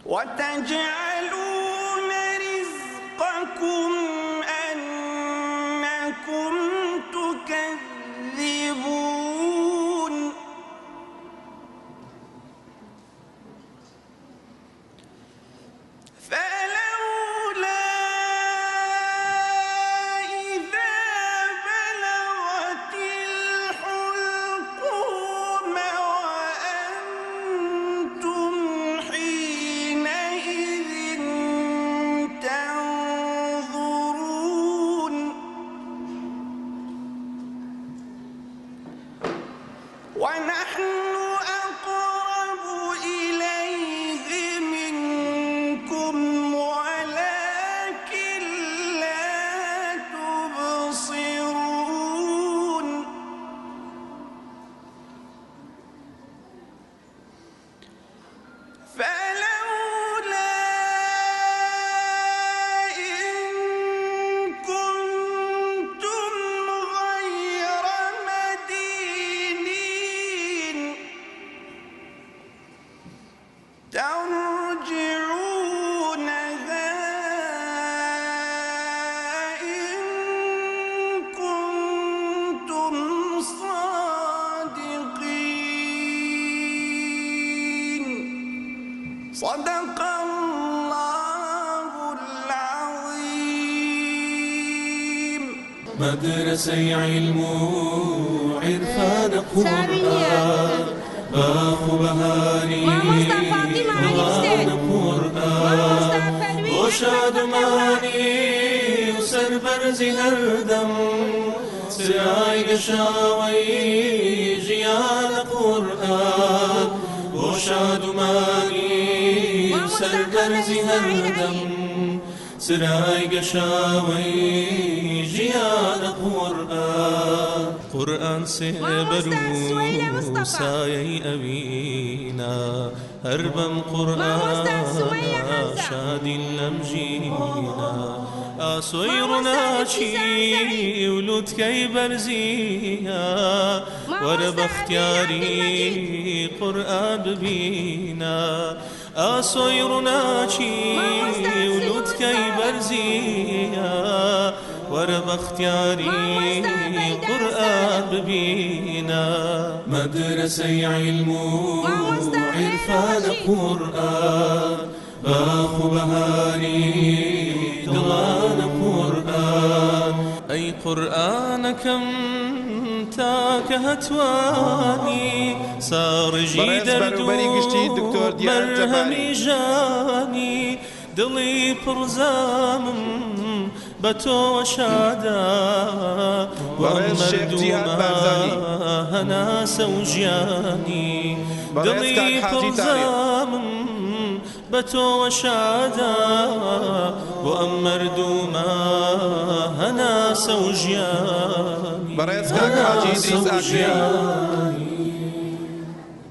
وتجعلون رزقكم أنكم تكذبون فلولا إذا بلغت الحلقوم وأنتم حينئذ تنظرون ونحن أقرب إليه منكم ولكن لا تبصرون فلولا إن كنتم غير مدينين ترجعونها إن كنتم صادقين صدق الله العظيم. مدرسة علم عرفان قرآن باخو بهاري قرآن قرآن وشاد ماني وسر برزي هردم سراي قشاوي جيال قرآن وشاد ماني وسر برزي هردم سراي قشاوي جيال قرآن قرآن سيبرو سايي أبينا هربم قرآن شاد لمجينا أصيرنا شي ولود كي برزيها ورب اختياري قرآن ببينا أصيرنا شي ولود كي برزيها ورب اختياري قرآن ببينا مدرسة علم عرفان قرآن باخو بهاري دلان قرآن أي قرآن كم تاك هتواني صار جيدر مرهمي جاني دلي برزامم بتو شادا ومردوما هنا سوجياني دلي برزامم بتو شادا ومردوما هنا سوجياني بريز كاك حاجي إدريس آكري